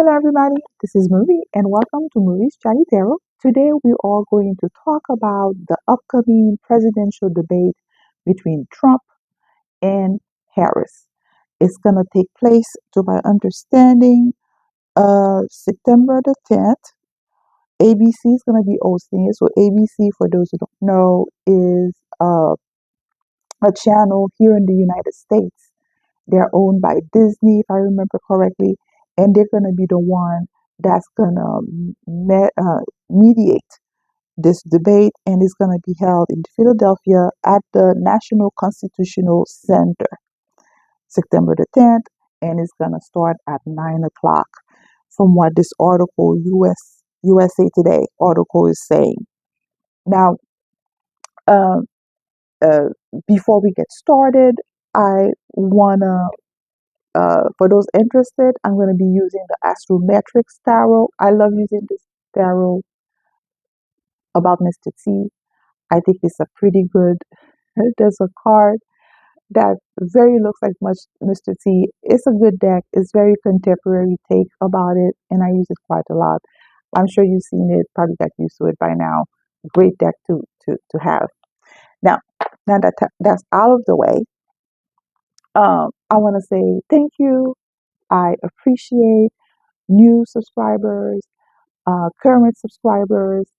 Hello, everybody. This is Marie, and welcome to Marie's Chatty Tarot. Today, we are going to talk about the upcoming presidential debate between Trump and Harris. It's going to take place, to my understanding, September the 10th. ABC is going to be hosting it. So, ABC, for those who don't know, is a channel here in the United States. They're owned by Disney, if I remember correctly, and they're going to be the one that's going to mediate this debate, and it's going to be held in Philadelphia at the National Constitutional Center, September the 10th, and it's going to start at 9 o'clock, from what this article, USA Today article, is saying. Now, um, uh, before we get started, I want to for those interested, I'm going to be using the Astrometrics Tarot. I love using this tarot about Mr. T. I think it's a pretty good. There's a card that very looks like much Mr. T. It's a good deck. It's very contemporary take about it, and I use it quite a lot. I'm sure you've seen it, probably got used to it by now. Great deck to have. Now, that's out of the way, I want to say thank you. I appreciate new subscribers, current subscribers.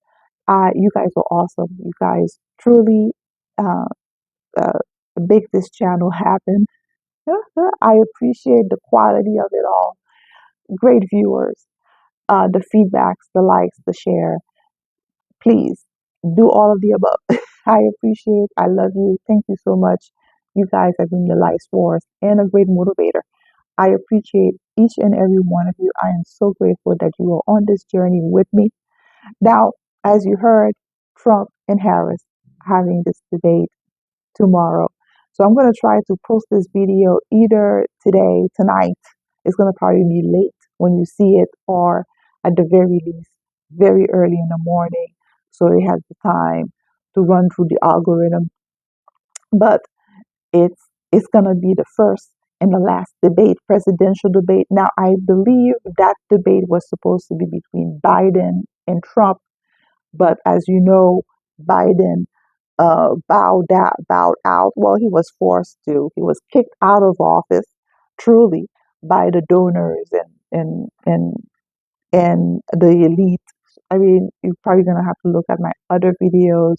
You guys are awesome. You guys truly uh, uh, make this channel happen. I appreciate the quality of it all. Great viewers, the feedbacks, the likes, the share. Please do all of the above. I appreciate. I love you. Thank you so much. You guys have been your life's force and a great motivator. I appreciate each and every one of you. I am so grateful that you are on this journey with me. Now, as you heard, Trump and Harris having this debate tomorrow. So I'm going to try to post this video either today, tonight. It's going to probably be late when you see it, or at the very least, very early in the morning. So it has the time to run through the algorithm. But it's going to be the first and the last debate, presidential debate. Now, I believe that debate was supposed to be between Biden and Trump, but as you know, Biden bowed out. Well, he was forced to. He was kicked out of office, truly, by the donors and the elite. I mean, you're probably gonna have to look at my other videos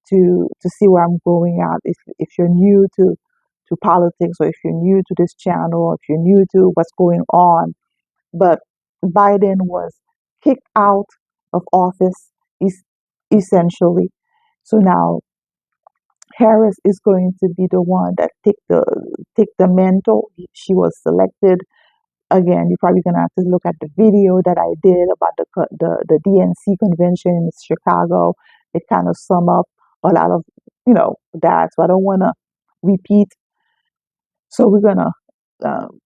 to see where I'm going at. If you're new to politics, or if you're new to this channel, or if you're new to what's going on, but Biden was kicked out of office, essentially. So now Harris is going to be the one that take the mantle. She was selected. Again, you're probably gonna have to look at the video that I did about the DNC convention in Chicago. It kind of sum up a lot of that. So I don't want to repeat. So we're gonna um,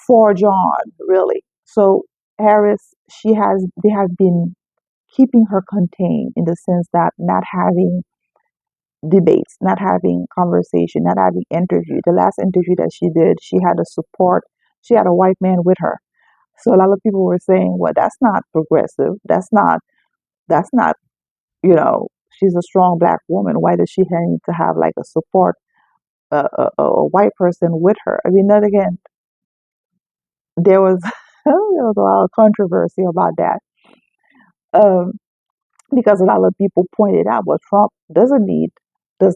forge on, really. So Harris, they have been keeping her contained, in the sense that not having debates, not having conversation, not having interview. The last interview that she did, she had a white man with her. So a lot of people were saying, well, that's not progressive. That's not, she's a strong black woman. Why does she need to have like a support, a white person with her? I mean, then again, there was, there was a lot of controversy about that. Um, because a lot of people pointed out, well, Trump does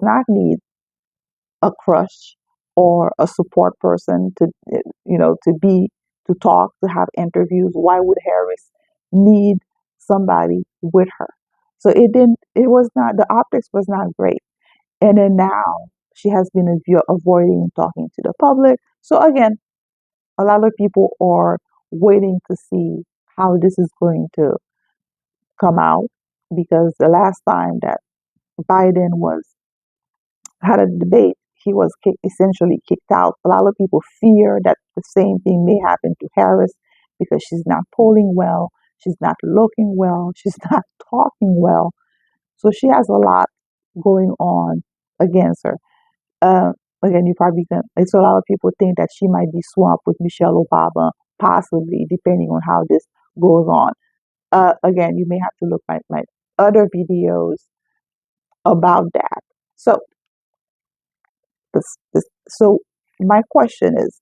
not need a crush or a support person to talk, to have interviews. Why would Harris need somebody with her? So it was not, the optics was not great. And then now she has been avoiding talking to the public. So again, a lot of people are waiting to see how this is going to come out, because the last time that Biden had a debate, he was essentially kicked out. A lot of people fear that the same thing may happen to Harris, because she's not polling well, she's not looking well, she's not talking well. So she has a lot going on against her. Uh, Again, you probably can. It's a lot of people think that she might be swamped with Michelle Obama, possibly, depending on how this goes on. Again, you may have to look at like other videos about that. So so my question is,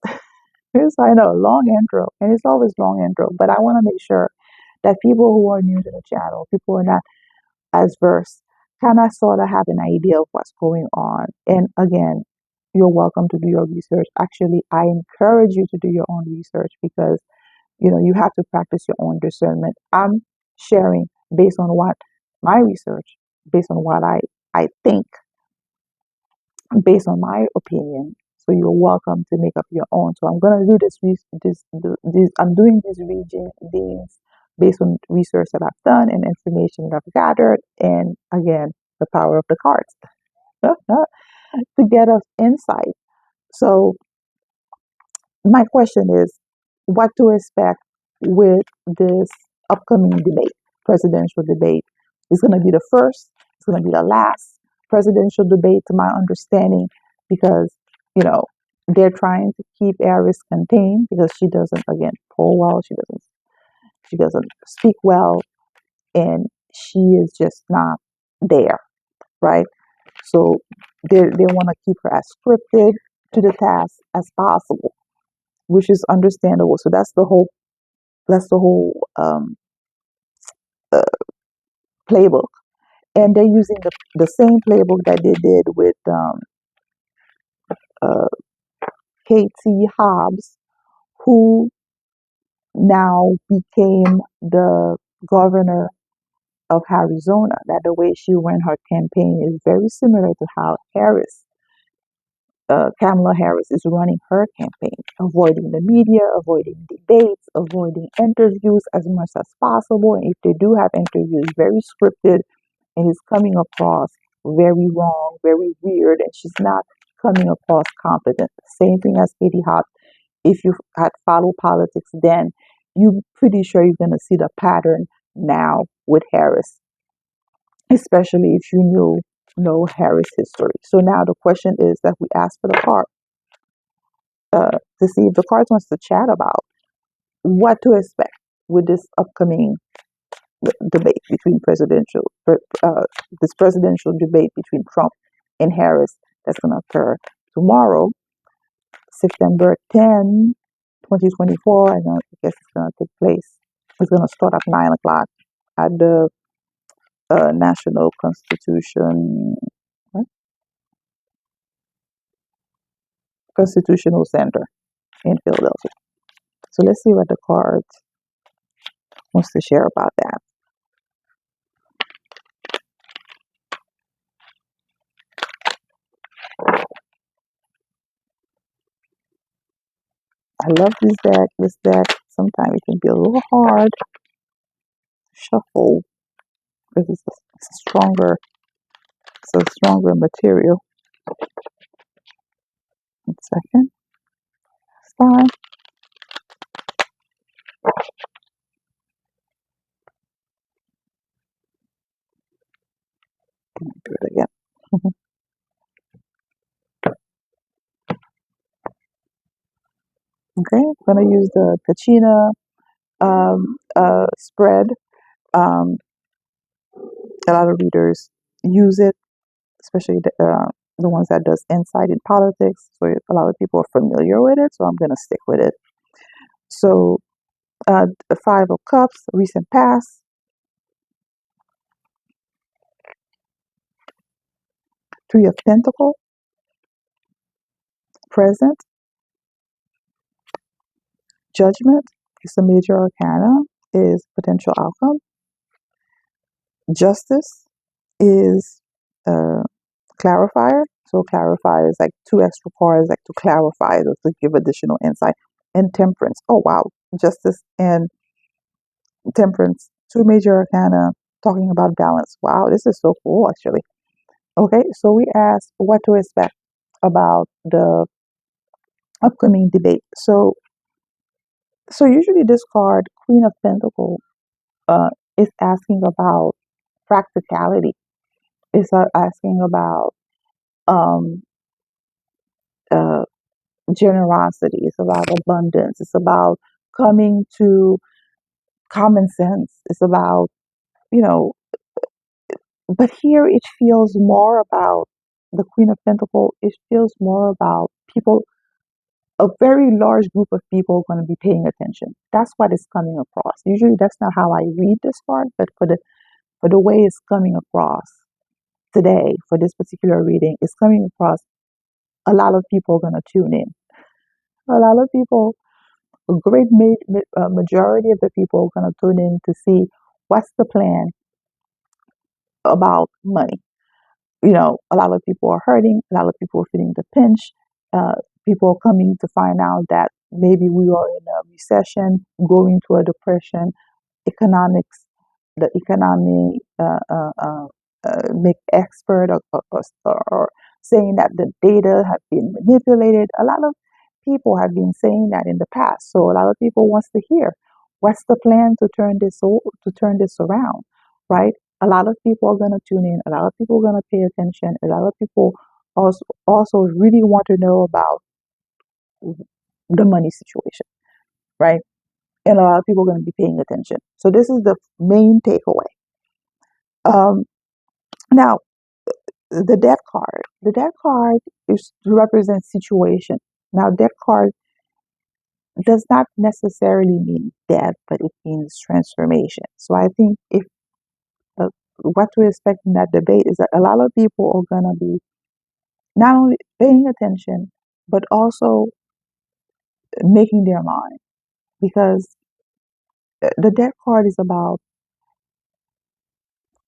here's, I know, long intro, and it's always long intro, but I want to make sure that people who are new to the channel, people who are not as versed, kind of sort of have an idea of what's going on. And again, you're welcome to do your research. Actually, I encourage you to do your own research because you have to practice your own discernment. I'm sharing based on what my research, based on what I think, based on my opinion. So you're welcome to make up your own. So I'm gonna do this. I'm doing these readings based on research that I've done and information that I've gathered, and again, the power of the cards to get us insight. So my question is, what to expect with this upcoming debate, presidential debate? It's going to be the first, it's going to be the last presidential debate, to my understanding, because, they're trying to keep Harris contained because she doesn't, again, poll well, she doesn't speak well, and she is just not there, right? So they want to keep her as scripted to the task as possible, which is understandable. So that's the whole uh, playbook, and they're using the same playbook that they did with uh, Katie Hobbs, who now became the governor of Arizona. That the way she ran her campaign is very similar to how Kamala Harris is running her campaign, avoiding the media, avoiding debates, avoiding interviews as much as possible. And if they do have interviews, very scripted, and is coming across very wrong, very weird, and she's not coming across competent. Same thing as Katie Hobbs. If you had followed politics then, you're pretty sure you're going to see the pattern now with Harris, especially if you know Harris history. So now the question is that we ask for the card to see if the cards wants to chat about what to expect with this upcoming debate between this presidential debate between Trump and Harris that's going to occur tomorrow, September 10, 2024. I guess it's going to take place. It's going to start at 9 o'clock at the National Constitutional Center in Philadelphia. So let's see what the card wants to share about that. I love this deck. This deck, sometimes it can be a little hard to shuffle because it's a stronger material. 1 second. It's fine. Do it again. Okay, I'm gonna use the Kachina spread. Um, a lot of readers use it, especially the ones that does insight in politics. So a lot of people are familiar with it. So I'm gonna stick with it. So the Five of Cups, recent past, Three of Pentacles, present, Judgment is the major arcana, is potential outcome. Justice is clarifier. So clarifier is like two extra cards, like to clarify or to give additional insight. And temperance. Oh wow, justice and temperance, two major arcana talking about balance. Wow, this is so cool actually. Okay, so we asked what to expect about the upcoming debate. So usually this card, Queen of Pentacles, uh, is asking about practicality. It's asking about um, uh, generosity. It's about abundance. It's about coming to common sense. It's about, you know, but here it feels more about the Queen of Pentacles. It feels more about people, a very large group of people going to be paying attention. That's what is coming across. Usually that's not how I read this card, but for the way it's coming across today for this particular reading, it's coming across a lot of people are going to tune in. A lot of people, a great majority of the people are going to tune in to see what's the plan about money. A lot of people are hurting, a lot of people are feeling the pinch. Uh, People are coming to find out that maybe we are in a recession, going to a depression. Economics, the economy make expert or saying that the data have been manipulated. A lot of people have been saying that in the past. So a lot of people wants to hear what's the plan to turn this around, right? A lot of people are going to tune in. A lot of people are going to pay attention. A lot of people also really want to know about the money situation, right? And a lot of people are going to be paying attention. So this is the main takeaway. Um, Now, the death card. The death card is represents situation. Now, death card does not necessarily mean death, but it means transformation. So I think if what we expect in that debate is that a lot of people are gonna be not only paying attention, but also making their mind, because the death card is about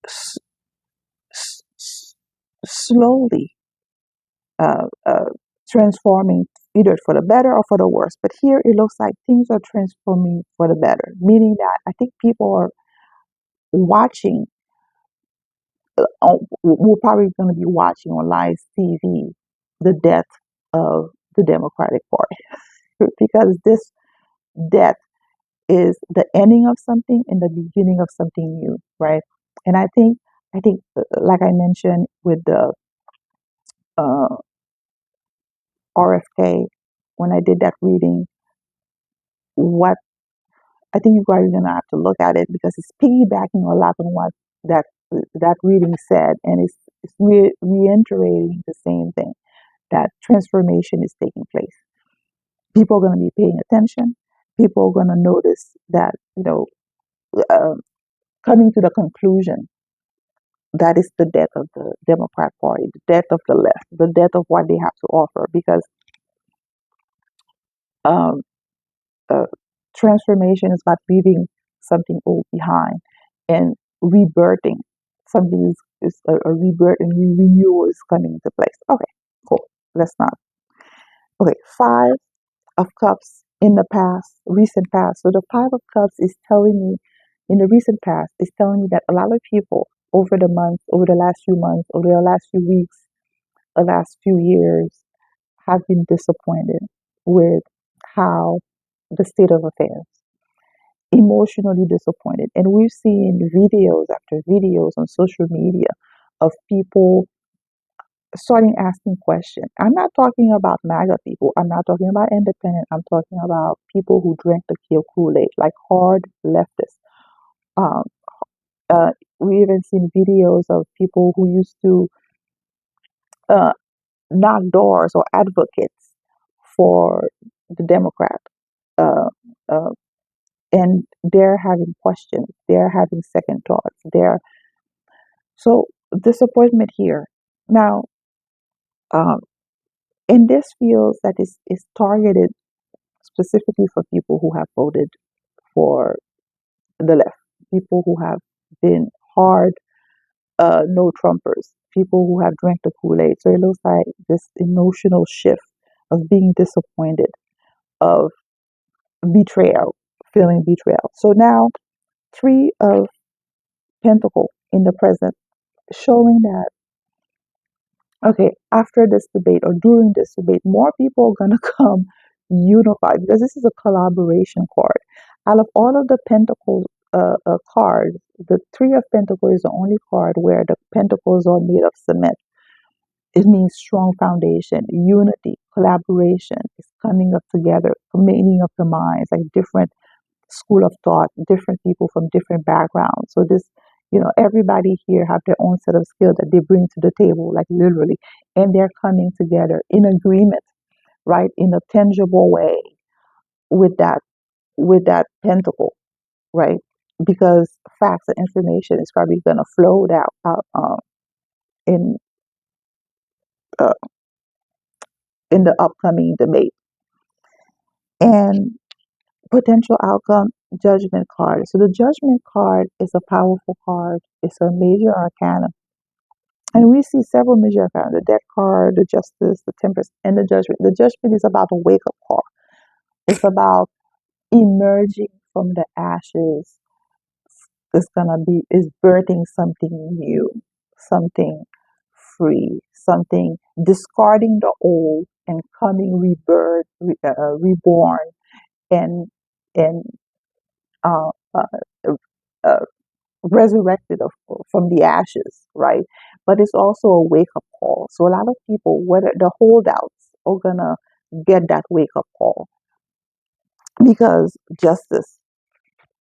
s- slowly uh, uh, transforming either for the better or for the worse. But here it looks like things are transforming for the better, meaning that I think people are watching, we're probably going to be watching on live TV the death of the Democratic Party because this death is the ending of something and the beginning of something new, right? And I think, like I mentioned with the uh, RFK, when I did that reading, what I think you guys are gonna have to look at it because it's piggybacking a lot on what that that reading said, and it's reiterating the same thing, that transformation is taking place. People are gonna be paying attention. People are gonna notice that uh, coming to the conclusion that is the death of the Democrat Party, the death of the left, the death of what they have to offer, because um, uh, transformation is about leaving something old behind and rebirthing. Something is a rebirth and renewal is coming into place. Okay, cool. Let's not. Okay, Five of Cups in the past, recent past. So the Five of Cups is telling me, in the recent past, is telling me that a lot of people over the months, over the last few months, over the last few weeks, the last few years, have been disappointed with how the state of affairs, emotionally disappointed. And we've seen videos after videos on social media of people starting asking questions. I'm not talking about MAGA people. I'm not talking about independent. I'm talking about people who drank the Kool-Aid, like hard leftists. Um, we even seen videos of people who used to uh, knock doors or advocates for the Democrat. Uh, uh, and they're having questions. They're having second thoughts. So disappointment here. Now, um, and this feels that is targeted specifically for people who have voted for the left, people who have been hard no Trumpers, people who have drank the Kool-Aid. So it looks like this emotional shift of being disappointed, of betrayal, feeling betrayal. So now, Three of Pentacle in the present, showing that okay, after this debate or during this debate, more people are going to come unified because this is a collaboration card. Out of all of the Pentacles cards, the Three of Pentacles is the only card where the Pentacles are made of cement. It means strong foundation, unity, collaboration. It's coming up together, meeting of the minds, like different school of thought, different people from different backgrounds. So this, everybody here have their own set of skills that they bring to the table, like literally, and they're coming together in agreement, right, in a tangible way with that pentacle, right? Because facts and information is probably going to flow out in uh, in the upcoming debate. And potential outcome, judgment card. So the judgment card is a powerful card. It's a major arcana. And we see several major arcana, the death card, the justice, the temperance, and the judgment. The judgment is about a wake-up call. It's about emerging from the ashes. Is birthing something new, something free, something discarding the old and coming reborn, and and uh, uh, uh, resurrected from the ashes, right? But it's also a wake up call. So a lot of people, whether the holdouts, are gonna get that wake up call because justice,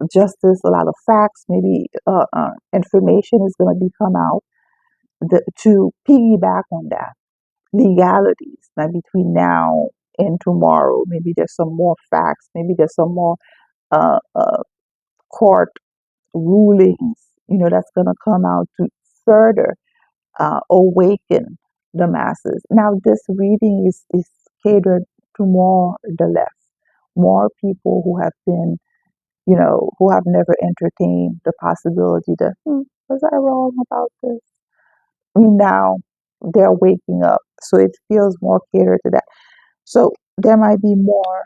a lot of facts, maybe information is gonna be come out to piggyback on that. Legalities, like between now and tomorrow, maybe there's some more facts, maybe there's some more court rulings, that's going to come out to further awaken the masses. Now, this reading is catered to more the left, more people who have been, who have never entertained the possibility that, was I wrong about this? I mean, now they're waking up. So it feels more catered to that. So there might be more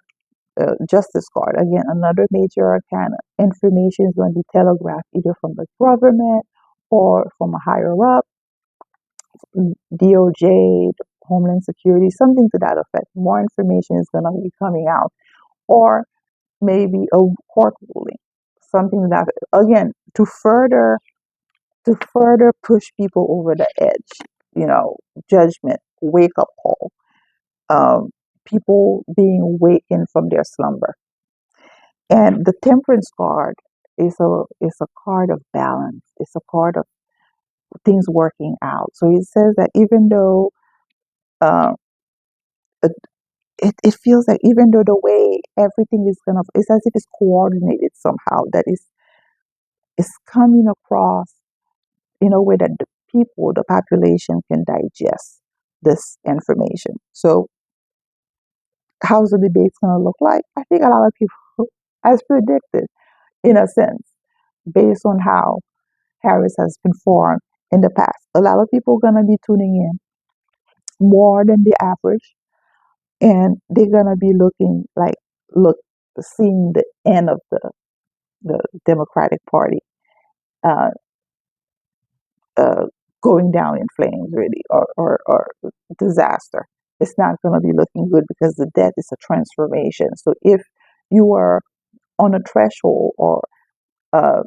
justice card. Again, another major arcana. Information is going to be telegraphed either from the government or from a higher up, DOJ, Homeland Security, something to that effect. More information is going to be coming out, or maybe a court ruling, something that again to further push people over the edge. Judgment, wake up call, um, people being awakened from their slumber. And the temperance card is a card of balance. It's a card of things working out. So it says that even though uh, it, it feels like even though the way everything is it's as if it's coordinated somehow, that is coming across in a way that the population can digest this information. So how's the debate's going to look like? I think a lot of people, as predicted, in a sense, based on how Harris has been formed in the past. A lot of people are going to be tuning in more than the average, and they're going to be seeing the end of the Democratic Party uh, uh, going down in flames, really, or disaster. It's not going to be looking good because the death is a transformation. So if you are on a threshold or uh,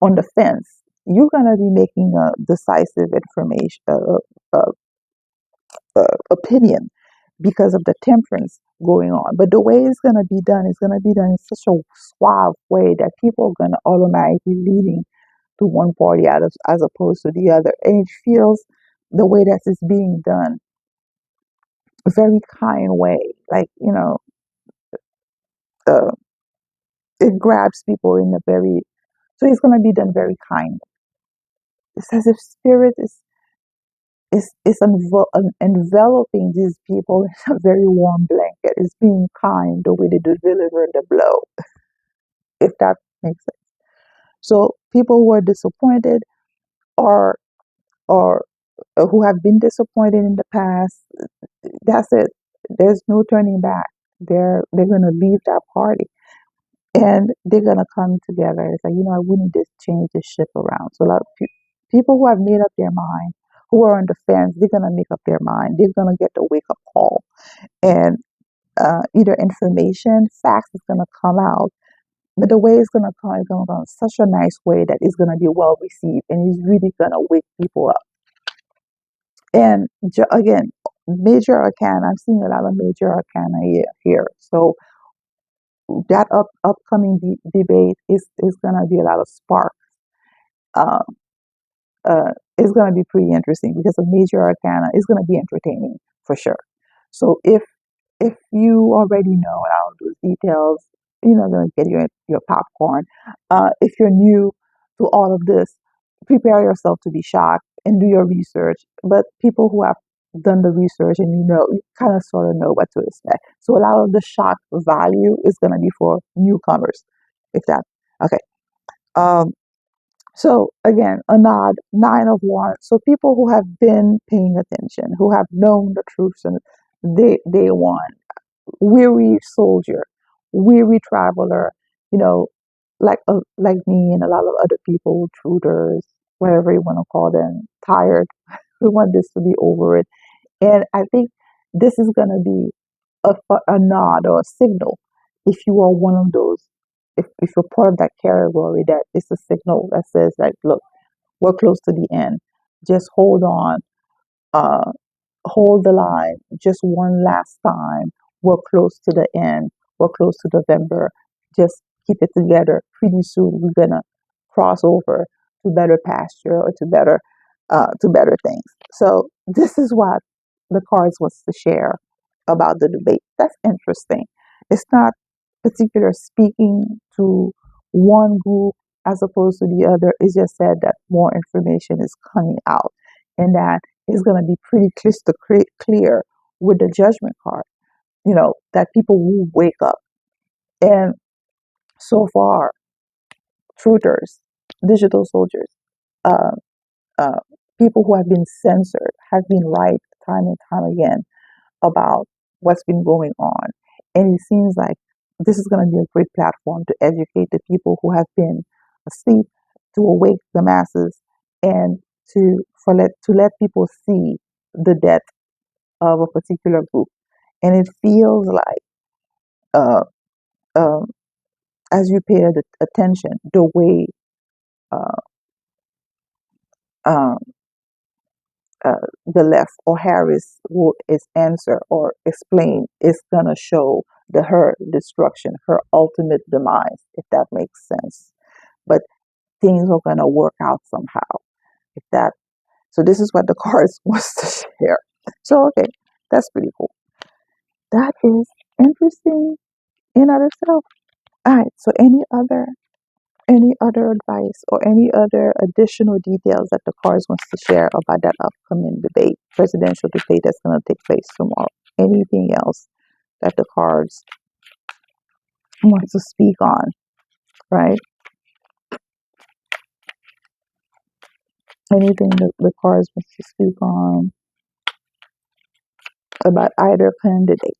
on the fence, you're going to be making a decisive opinion because of the temperance going on. But the way it's going to be done is going to be done in such a suave way that people are going to automatically leaning to one party as opposed to the other. And it feels the way that it's being done a very kind way. Like, uh, it grabs people in a very, so it's going to be done very kind. It's as if spirit is enveloping these people in a very warm blanket. It's being kind the way they deliver the blow, if that makes sense. So people who are disappointed or or who have been disappointed in the past, that's it. There's no turning back. They're gonna leave that party and they're gonna come together. It's like, we need to change this ship around. So a lot of people who have made up their mind, who are on the fence, they're gonna make up their mind. They're gonna get the wake up call, and either information, facts is gonna come out. But the way it's gonna come, it's gonna come in such a nice way that it's gonna be well received, and it's really gonna wake people up. And again, major arcana. I'm seeing a lot of major arcana here. So that upcoming debate is gonna be a lot of spark. Um, is going to be pretty interesting because the major arcana is going to be entertaining for sure. So if you already know all those details, you're not going to get your popcorn. If you're new to all of this, prepare yourself to be shocked and do your research. But people who have done the research and you kind of sort of know what to expect. So a lot of the shock value is going to be for newcomers. If that okay. Um, so again, a nod, nine of wands. So people who have been paying attention, who have known the truth, and they want weary soldier, weary traveler, you know, like me and a lot of other people, intruders, whatever you want to call them, tired. We want this to be over it, and I think this is gonna be a nod or a signal if you are one of those. If you're part of that category, that it's a signal that says like, look, we're close to the end. Just hold on. Uh, hold the line just one last time. We're close to the end. We're close to November. Just keep it together. Pretty soon we're gonna cross over to better pasture or to better things. So this is what the cards was to share about the debate. That's interesting. It's not particular speaking to one group as opposed to the other. It just said that more information is coming out and that is going to be pretty crystal clear with the judgment card, that people will wake up. And so far, truthers, digital soldiers, uh, uh, people who have been censored have been right time and time again about what's been going on. And it seems like this is going to be a great platform to educate the people who have been asleep, to awake the masses, and to let people see the depth of a particular group. And it feels like, uh, um, as you pay attention, the way uh, um, the left or Harris will is answer or explain is gonna show her destruction, her ultimate demise, if that makes sense. But things are gonna work out somehow. If that so this is what the cards wants to share. So okay, that's pretty cool. That is interesting in of itself. Alright, so any other advice or any other additional details that the cards wants to share about that upcoming debate, presidential debate that's going to take place tomorrow? Anything else that the cards want to speak on, right? Anything that the cards wants to speak on about either candidate?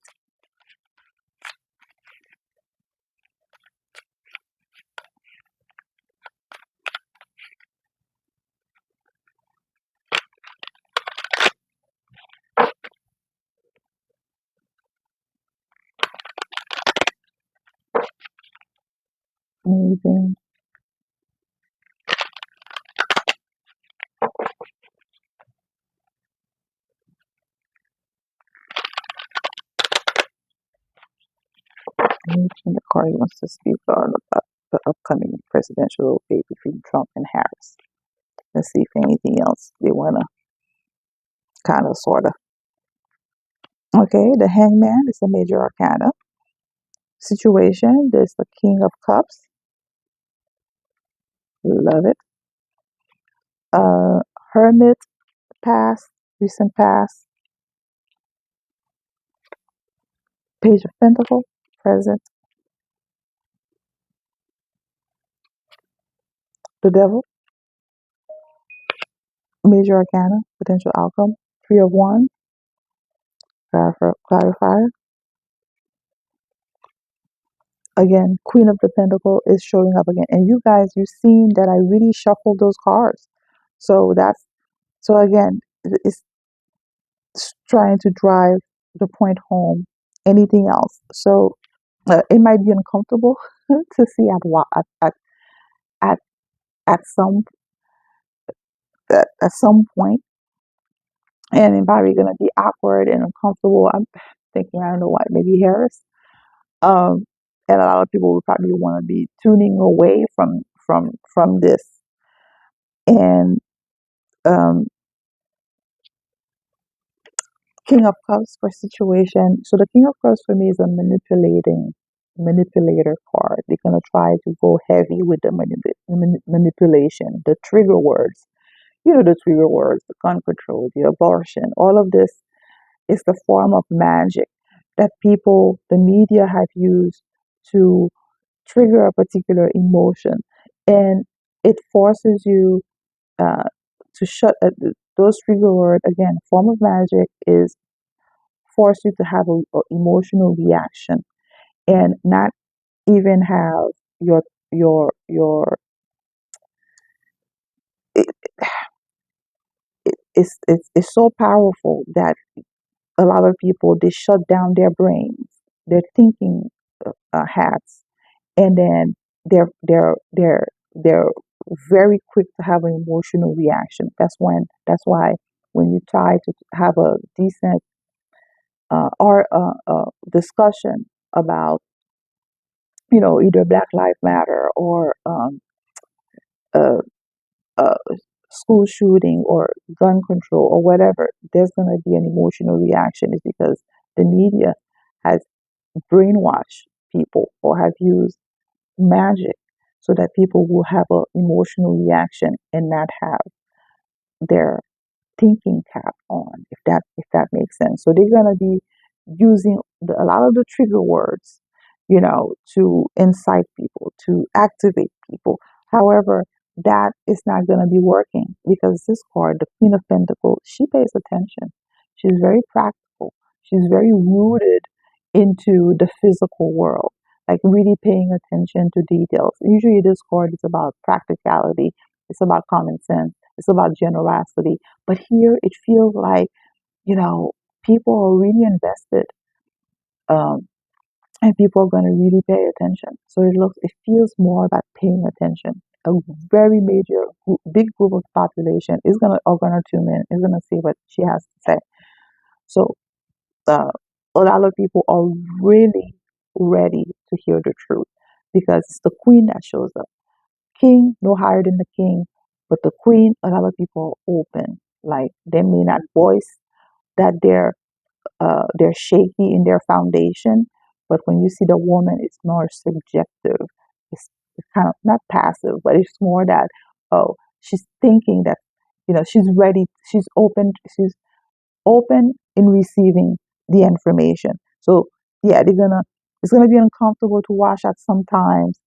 Anything? Anything the card wants to speak on about the upcoming presidential debate between Trump and Harris? Let's see if anything else they want to kind of sort of. Okay, the Hangman is a major arcana situation. There's the King of Cups. Love it. Uh, Hermit, past, recent past. Page of Pentacle, present. The Devil, major arcana, potential outcome. Three of Wands, clarifier. Again, Queen of the Pentacle is showing up again. And you guys, you've seen that I really shuffled those cards. So again, it's trying to drive the point home. Anything else? So it might be uncomfortable to see at at some at some point, and it's probably gonna be awkward and uncomfortable. I'm thinking, I don't know what, maybe Harris. Um, and a lot of people would probably want to be tuning away from this. And um, King of Cups for situation. So the King of Cups for me is a manipulator card. They're gonna try to go heavy with the manipulation, the trigger words. You know the trigger words, the gun control, the abortion. All of this is the form of magic that people, the media, have used to trigger a particular emotion, and it forces you uh, to shut those trigger words. Again, form of magic is force you to have a emotional reaction and not even have your your it, it's so powerful that a lot of people, they shut down their brains, their thinking hats, and then they're very quick to have an emotional reaction. That's why when you try to have a decent or discussion about, either Black Lives Matter or a, a school shooting or gun control or whatever, there's going to be an emotional reaction. Is because the media has brainwashed people or have used magic so that people will have an emotional reaction and not have their thinking cap on, if that makes sense. So they're gonna be using a lot of the trigger words, to incite people, to activate people. However, that is not gonna be working because this card, the Queen of Pentacles, she pays attention. She's very practical. She's very rooted into the physical world, like really paying attention to details. Usually, this card is about practicality. It's about common sense. It's about generosity. But here it feels like, you know, people are really invested, um, and people are going to really pay attention. So it feels more about paying attention. A very big group of the population is gonna tune in, is gonna see what she has to say. So uh, a lot of people are really ready to hear the truth because it's the queen that shows up. King, no higher than the king, but the queen, a lot of people are open. Like they may not voice that they're shaky in their foundation, but when you see the woman, it's more subjective. It's kind of not passive, but it's more that, oh, she's thinking that, she's ready, she's open in receiving the information. So yeah, it's gonna be uncomfortable to watch at sometimes,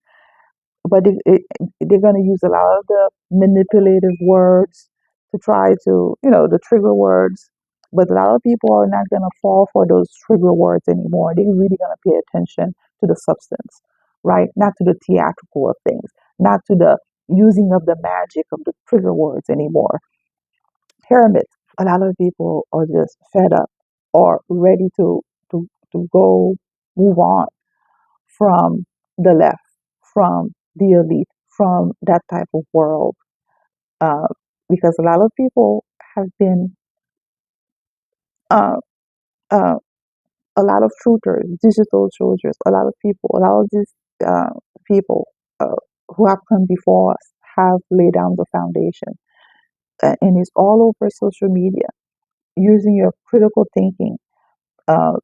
but they're going to use a lot of the manipulative words to try to, the trigger words. But a lot of people are not going to fall for those trigger words anymore. They're really going to pay attention to the substance, right? Not to the theatrical of things, not to the using of the magic of the trigger words anymore. Pyramids. A lot of people are just fed up or ready to go move on from the left, from the elite, from that type of world. Uh, because a lot of people have been, uh, uh, a lot of truthers, digital truthers, a lot of these uh, people who have come before us have laid down the foundation. And it's all over social media, using your critical thinking,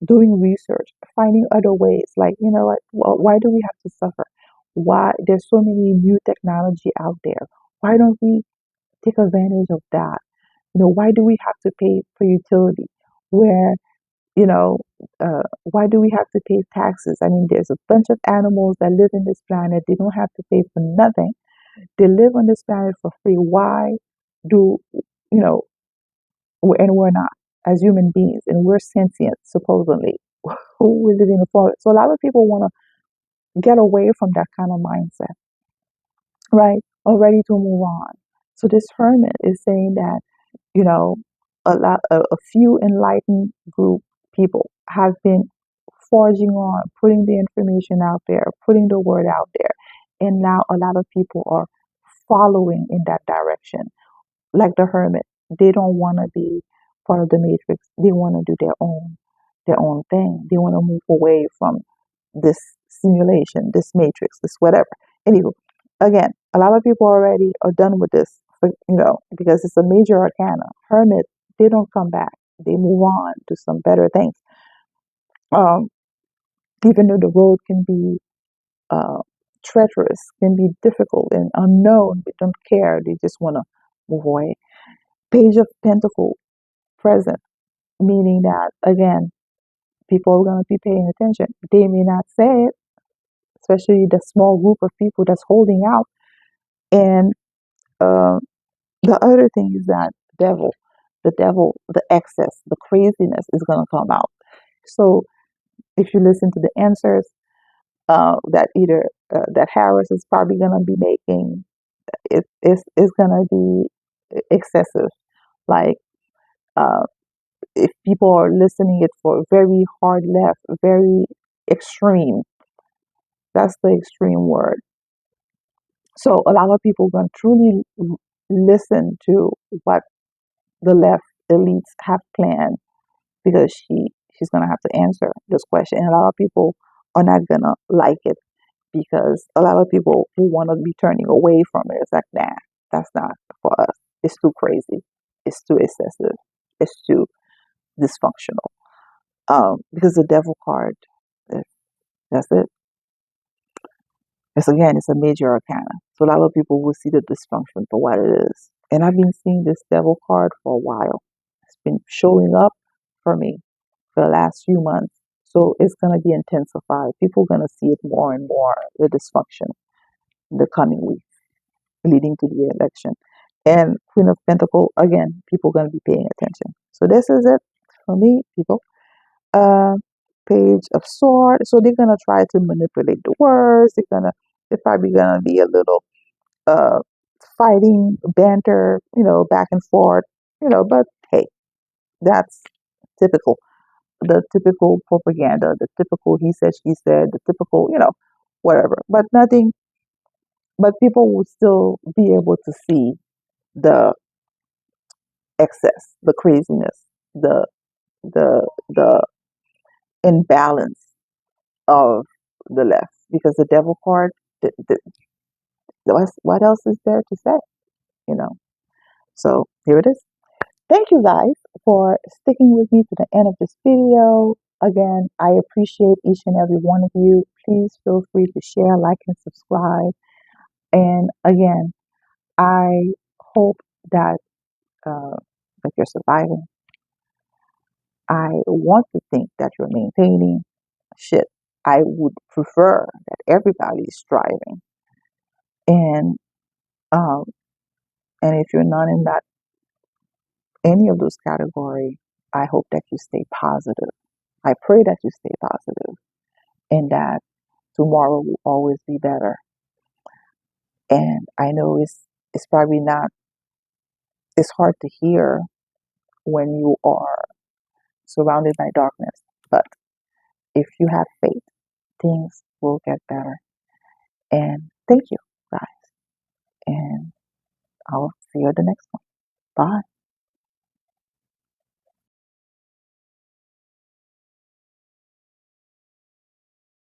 doing research, finding other ways. Like, you know what? Why do we have to suffer? Why there's so many new technology out there? Why don't we take advantage of that? Why do we have to pay for utility? Where, you know, why do we have to pay taxes? I mean, there's a bunch of animals that live in this planet. They don't have to pay for nothing. They live on this planet for free. Why do, you know, and we're not as human beings and we're sentient, supposedly, who we live in a forest. So a lot of people want to get away from that kind of mindset, right? Or ready to move on. So this hermit is saying that, you know, a few enlightened group people have been forging on, putting the information out there, putting the word out there. And now a lot of people are following in that direction. Like the hermit, they don't want to be part of the matrix. They want to do their own thing. They want to move away from this simulation, this matrix, this whatever. Anyway, again, a lot of people already are done with this, because it's a major arcana. Hermit, they don't come back. They move on to some better things. Um, Even though the road can be uh, treacherous, can be difficult and unknown, they don't care. They just want to move away. Page of Pentacle present, meaning that again, people are going to be paying attention. They may not say it, especially the small group of people that's holding out. And uh, the other thing is that devil, the excess, the craziness is going to come out. So if you listen to the answers, that either that Harris is probably going to be making, it's going to be excessive. Like uh, if people are listening it for very hard left, very extreme, that's the extreme word. So a lot of people are going to truly listen to what the left elites have planned, because she's going to have to answer this question. And a lot of people are not going to like it, because a lot of people who want to be turning away from it, it's like, nah, that's not for us. It's too crazy. It's too excessive. It's too dysfunctional. Because the devil card, eh, that's it. It's a major arcana. So a lot of people will see the dysfunction for what it is. And I've been seeing this devil card for a while. It's been showing up for me for the last few months. So it's going to be intensified. People are going to see it more and more, the dysfunction in the coming weeks leading to the election. And Queen of Pentacle, again, people are going to be paying attention. So this is it for me, people. Uh, Page of Swords. So they're going to try to manipulate the words. They're probably going to be a little uh, fighting, banter, back and forth, but hey, that's typical. The typical propaganda, the typical he said, she said, the typical, whatever. But nothing, but people will still be able to see the excess, the craziness, the imbalance of the left. Because the devil card, what else is there to say, you know? So here it is. Thank you guys for sticking with me to the end of this video. Again, I appreciate each and every one of you. Please feel free to share, like, and subscribe. And again, I hope that that you're surviving. I want to think that you're maintaining. Shit, I would prefer that everybody is striving. And um, and if you're not in that any of those categories, I hope that you stay positive. I pray that you stay positive, and that tomorrow will always be better. And I know it's probably not, it's hard to hear when you are surrounded by darkness, but if you have faith, things will get better. And thank you, guys. And I'll see you at the next one. Bye.